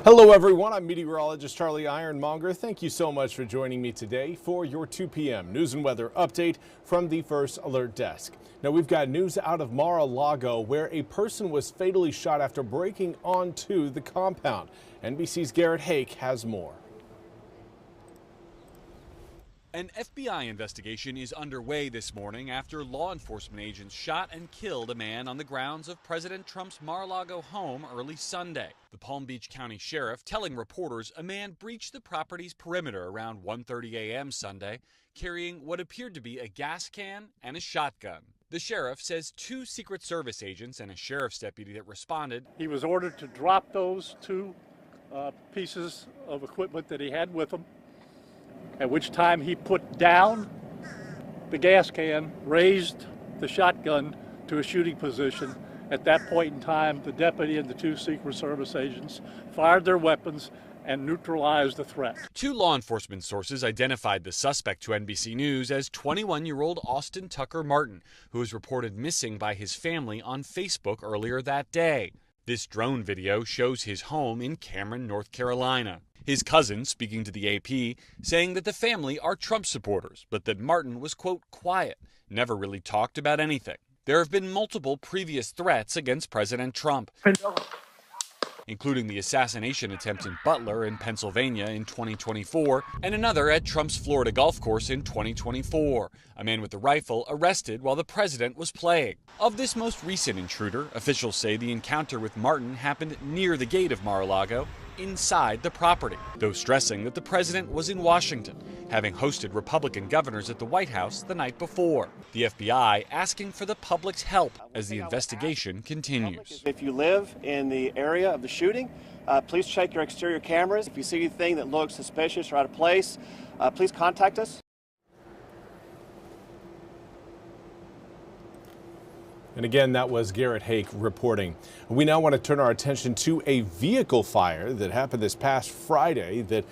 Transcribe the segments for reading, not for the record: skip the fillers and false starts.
Hello everyone, I'm meteorologist Charlie Ironmonger. Thank you so much for joining me today for your 2 p.m. news and weather update from the First Alert Desk. Now we've got news out of Mar-a-Lago where a person was fatally shot after breaking onto the compound. NBC's Garrett Hake has more. An FBI investigation is underway this morning after law enforcement agents shot and killed a man on the grounds of President Trump's Mar-a-Lago home early Sunday. The Palm Beach County Sheriff telling reporters a man breached the property's perimeter around 1:30 a.m. Sunday, carrying what appeared to be a gas can and a shotgun. The sheriff says 2 Secret Service agents and a sheriff's deputy that responded. He was ordered to drop those 2 pieces of equipment that he had with him, at which time he put down the gas can, raised the shotgun to a shooting position. At that point in time, the deputy and the 2 Secret Service agents fired their weapons and neutralized the threat. 2 law enforcement sources identified the suspect to NBC News as 21-year-old Austin Tucker Martin, who was reported missing by his family on Facebook earlier that day. This drone video shows his home in Cameron, North Carolina. His cousin, speaking to the AP, saying that the family are Trump supporters, but that Martin was, quote, quiet, never really talked about anything. There have been multiple previous threats against President Trump, including the assassination attempt in Butler in Pennsylvania in 2024 and another at Trump's Florida golf course in 2024. A man with a rifle arrested while the president was playing. Of this most recent intruder, officials say the encounter with Martin happened near the gate of Mar-a-Lago, inside the property, though stressing that the president was in Washington, having hosted Republican governors at the White House the night before. The FBI asking for the public's help as the investigation continues. If you live in the area of the shooting, please check your exterior cameras. If you see anything that looks suspicious or out of place, please contact us. And again, that was Garrett Hake reporting. We now want to turn our attention to a vehicle fire that happened this past Friday that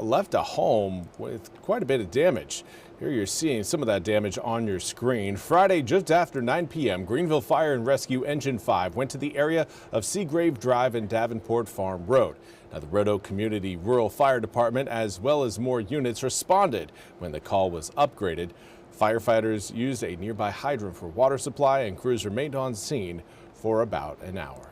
left a home with quite a bit of damage. Here you're seeing some of that damage on your screen. Friday, just after 9 p.m., Greenville Fire and Rescue Engine 5 went to the area of Seagrave Drive and Davenport Farm Road. Now, the Red Oak Community Rural Fire Department, as well as more units, responded when the call was upgraded. Firefighters used a nearby hydrant for water supply, and crews remained on scene for about an hour.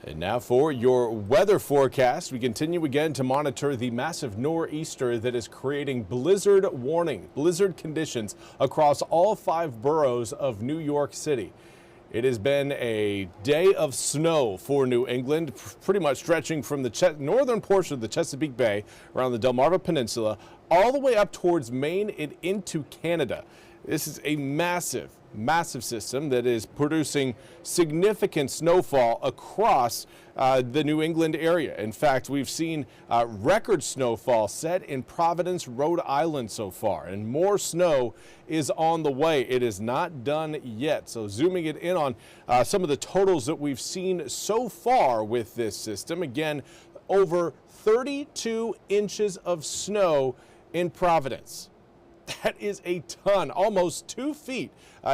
And now for your weather forecast. We continue again to monitor the massive nor'easter that is creating blizzard conditions across all 5 boroughs of New York City. It has been a day of snow for New England, pretty much stretching from the northern portion of the Chesapeake Bay around the Delmarva Peninsula all the way up towards Maine and into Canada. This is a massive system that is producing significant snowfall across the New England area. In fact, we've seen record snowfall set in Providence, Rhode Island so far, and more snow is on the way. It is not done yet. So zooming it in on some of the totals that we've seen so far with this system. Again, over 32 inches of snow in Providence. That is a ton, almost 2 feet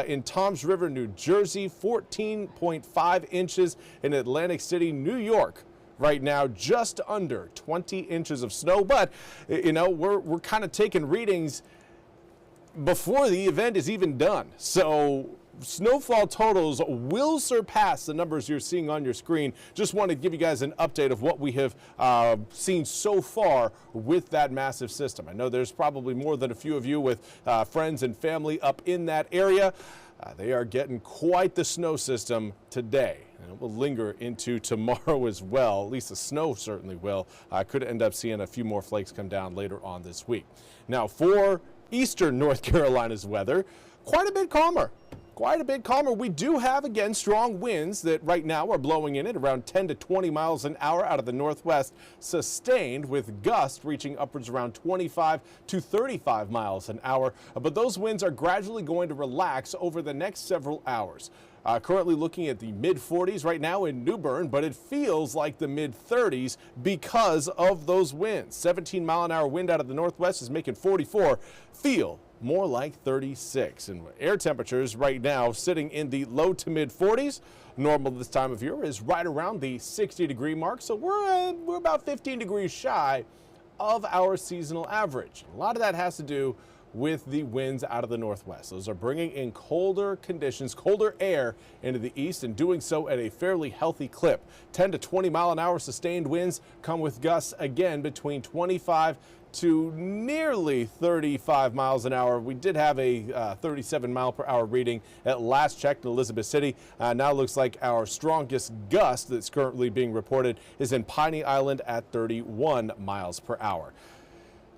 in Toms River, New Jersey, 14.5 inches in Atlantic City, New York. Right now, just under 20 inches of snow. But, you know, we're kind of taking readings before the event is even done. So snowfall totals will surpass the numbers you're seeing on your screen. Just want to give you guys an update of what we have seen so far with that massive system. I know there's probably more than a few of you with friends and family up in that area. They are getting quite the snow system today, and it will linger into tomorrow as well. At least the snow certainly will. Could end up seeing a few more flakes come down later on this week. Now, for eastern North Carolina's weather, quite a bit calmer. Quite a bit calmer. We do have, again, strong winds that right now are blowing in at around 10 to 20 miles an hour out of the northwest, sustained with gusts reaching upwards around 25 to 35 miles an hour. But those winds are gradually going to relax over the next several hours. Currently looking at the mid-40s right now in New Bern, but it feels like the mid-30s because of those winds. 17-mile-an-hour wind out of the northwest is making 44 feel more like 36. And air temperatures right now sitting in the low to mid 40s. Normal this time of year is right around the 60-degree mark, so we're about 15 degrees shy of our seasonal average. A lot of that has to do with the winds out of the northwest. Those are bringing in colder conditions, colder air into the east, and doing so at a fairly healthy clip. 10 to 20 mile an hour sustained winds come with gusts again between 25 to nearly 35 miles an hour. We did have a 37 mile per hour reading at last check in Elizabeth City. Now looks like our strongest gust that's currently being reported is in Piney Island at 31 miles per hour.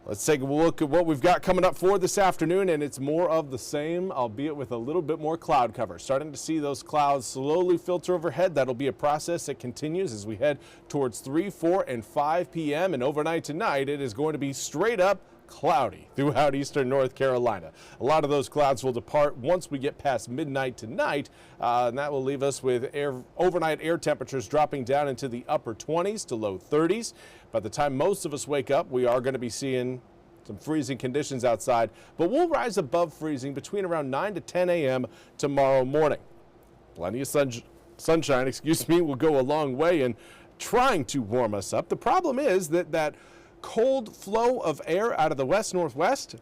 Let's take a look at what we've got coming up for this afternoon, and it's more of the same, albeit with a little bit more cloud cover. Starting to see those clouds slowly filter overhead. That'll be a process that continues as we head towards 3, 4, and 5 p.m. And overnight tonight, it is going to be straight up cloudy throughout eastern North Carolina. A lot of those clouds will depart once we get past midnight tonight, and that will leave us with overnight air temperatures dropping down into the upper 20s to low 30s. By the time most of us wake up, we are going to be seeing some freezing conditions outside, but we'll rise above freezing between around 9 to 10 a.m. tomorrow morning. Plenty of sunshine, will go a long way in trying to warm us up. The problem is that cold flow of air out of the west-northwest,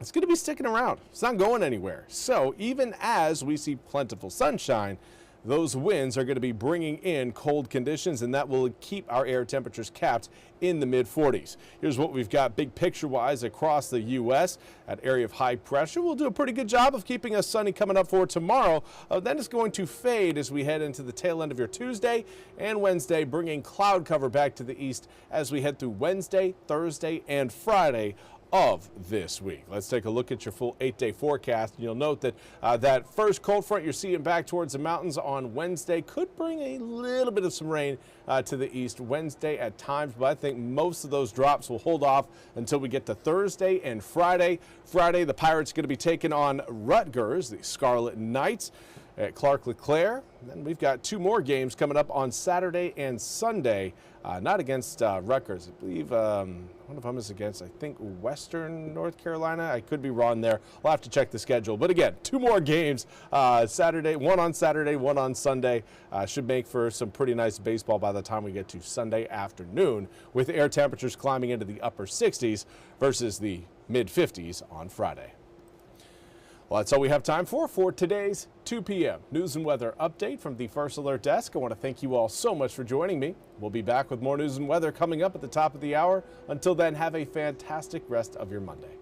it's going to be sticking around. It's not going anywhere. So even as we see plentiful sunshine, those winds are going to be bringing in cold conditions, and that will keep our air temperatures capped in the mid-40s. Here's what we've got big picture-wise across the U.S. That area of high pressure will do a pretty good job of keeping us sunny coming up for tomorrow. Then it's going to fade as we head into the tail end of your Tuesday and Wednesday, bringing cloud cover back to the east as we head through Wednesday, Thursday, and Friday of this week. Let's take a look at your full 8-day forecast. You'll note that that first cold front you're seeing back towards the mountains on Wednesday could bring a little bit of some rain to the east Wednesday at times, but I think most of those drops will hold off until we get to Thursday and Friday. Friday, the Pirates are going to be taking on Rutgers, the Scarlet Knights, at Clark LeClaire. And then we've got 2 more games coming up on Saturday and Sunday, not against Rutgers. I believe one of them is against, I think, Western North Carolina. I could be wrong there. We'll have to check the schedule. But again, 2 more games Saturday, one on Saturday, one on Sunday. Should make for some pretty nice baseball by the time we get to Sunday afternoon, with air temperatures climbing into the upper 60s versus the mid-50s on Friday. Well, that's all we have time for today's 2 p.m. news and weather update from the First Alert Desk. I want to thank you all so much for joining me. We'll be back with more news and weather coming up at the top of the hour. Until then, have a fantastic rest of your Monday.